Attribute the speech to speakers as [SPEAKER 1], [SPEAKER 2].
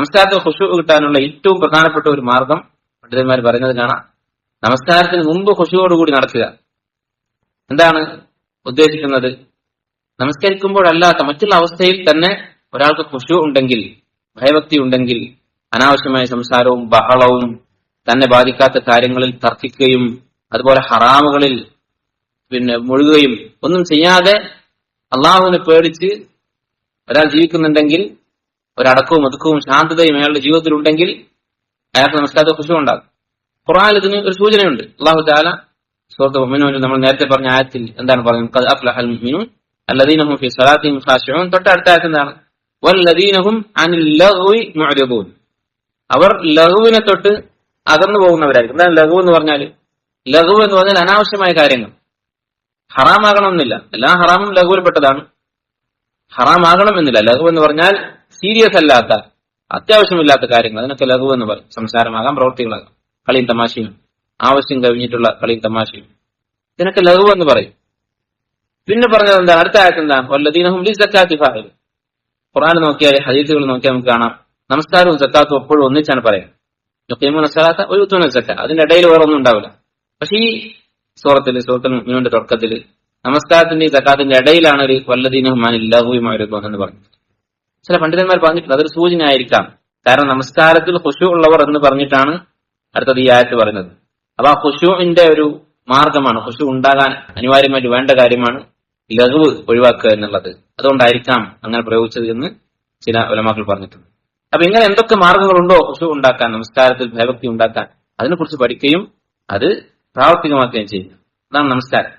[SPEAKER 1] നമസ്കാരത്തിൽ ഖുശൂ കിട്ടാനുള്ള ഏറ്റവും പ്രധാനപ്പെട്ട ഒരു മാർഗം പണ്ഡിതന്മാർ പറയുന്നത് കാണാം, നമസ്കാരത്തിന് മുമ്പ് ഖുശൂവോടുകൂടി നടക്കുക. എന്താണ് ഉദ്ദേശിക്കുന്നത്? നമസ്കരിക്കുമ്പോഴല്ലാത്ത മറ്റുള്ള അവസ്ഥയിൽ തന്നെ ഒരാൾക്ക് ഖുശൂ ഉണ്ടെങ്കിൽ, ഭയഭക്തി ഉണ്ടെങ്കിൽ, അനാവശ്യമായ സംസാരവും ബഹളവും തന്നെ ബാധിക്കാത്ത കാര്യങ്ങളിൽ തർക്കിക്കുകയും അതുപോലെ ഹറാമുകളിൽ മുഴുകുകയും ഒന്നും ചെയ്യാതെ അള്ളാഹുവിനെ പേടിച്ച് ഒരാൾ ജീവിക്കുന്നുണ്ടെങ്കിൽ, ഒരടക്കവും ഒതുക്കവും ശാന്തതയും അയാളുടെ ജീവിതത്തിൽ ഉണ്ടെങ്കിൽ അയാൾക്ക് നമസ്കാരത്തിൽ ഖുശൂ ഉണ്ടാകും. ഖുർആനിൽ ഇതിന് ഒരു സൂചനയുണ്ട്. അല്ലാഹു തആല സൂറത്തുൽ മുഅ്മിനൂനിൽ നമ്മൾ നേരത്തെ പറഞ്ഞ ആയത്തിൽ എന്താണ് പറയുന്നത്? ഖദ് അഫ്ലഹൽ മുഅ്മിനൂൻ അല്ലദീന ഹും ഫീ സ്വലാത്തിഹിം ഖാശിഊൻ. തൊട്ടടുത്ത ആയത്ത് എന്താണ്? വല്ലദീന ഹും അനിൽ ലഗ്വി മുഅ്രിദൂൻ. അവർ ലഗ്വിനെ തൊട്ട് അകന്നു പോകുന്നവരായിരിക്കും. എന്താണ് ലഗ്വ് എന്ന് പറഞ്ഞാൽ? ലഗ്വ് എന്ന് പറഞ്ഞാൽ അനാവശ്യമായ കാര്യങ്ങൾ. ഹറാമാകണമെന്നില്ല, എല്ലാ ഹറാമും ലഘുവിൽപ്പെട്ടതാണ്. ഹറാമാകണം എന്നില്ല. ലഘു എന്ന് പറഞ്ഞാൽ സീരിയസ് അല്ലാത്ത, അത്യാവശ്യമില്ലാത്ത കാര്യങ്ങൾ, അതിനൊക്കെ ലഘു എന്ന് പറയും. സംസാരമാകാം, പ്രവൃത്തികളാകാം, കളിയും തമാശയും, ആവശ്യം കഴിഞ്ഞിട്ടുള്ള കളിയും തമാശയും, ഇതിനൊക്കെ ലഘു എന്ന് പറയും. പിന്നെ പറഞ്ഞത് എന്താണ്? അടുത്ത ആയത്ത് എന്താണ്? വല്ലദീനഹും ലിസ്സക്കാത്തി ഫാഇലൂൻ. ഖുർആൻ നോക്കിയാൽ, ഹദീസുകൾ നോക്കിയാൽ നമുക്ക് കാണാം, നമസ്കാരവും സക്കാത്തും എപ്പോഴും ഒന്നിച്ചാണ് പറയുന്നത്. യുഖീമൂന സ്വലാത്ത വയുഊതൂന സക്കാത്ത്. അതിന്റെ ഇടയിൽ വേറെ ഒന്നും ഉണ്ടാവില്ല. പക്ഷേ ഈ സൂറത്തുൽ മുഅ്മിനൂന്റെ തുടക്കത്തിൽ നമസ്കാരത്തിന്റെ സക്കാത്തിന്റെ ഇടയിലാണ് ഒരു വല്ലദീനഹും അനിൽ ലഗ്വി മുഅ്രിദൂൻ എന്ന് പറഞ്ഞത്. ചില പണ്ഡിതന്മാർ പറഞ്ഞിട്ടുണ്ട് അതൊരു സൂചന ആയിരിക്കാം. കാരണം നമസ്കാരത്തിൽ ഖുശൂ ഉള്ളവർ എന്ന് പറഞ്ഞിട്ടാണ് അടുത്തത് ഈ ആയത്ത് പറയുന്നത്. അപ്പൊ ആ ഖുശൂഇന്റെ ഒരു മാർഗമാണ്, ഖുശൂ ഉണ്ടാകാൻ അനിവാര്യമായിട്ട് വേണ്ട കാര്യമാണ് ലഗ്വ് ഒഴിവാക്കുക എന്നുള്ളത്. അതുകൊണ്ടായിരിക്കാം അങ്ങനെ പ്രയോഗിച്ചത് എന്ന് ചില ഉലമാക്കൾ പറഞ്ഞിട്ടുണ്ട്. അപ്പൊ ഇങ്ങനെ എന്തൊക്കെ മാർഗങ്ങളുണ്ടോ ഖുശൂ ഉണ്ടാക്കാൻ, നമസ്കാരത്തിൽ ഭയഭക്തി ഉണ്ടാക്കാൻ, അതിനെക്കുറിച്ച് പഠിക്കുകയും അത് പ്രാവർത്തികമാക്കുകയും ചെയ്യുക. അതാണ് നമസ്കാരം.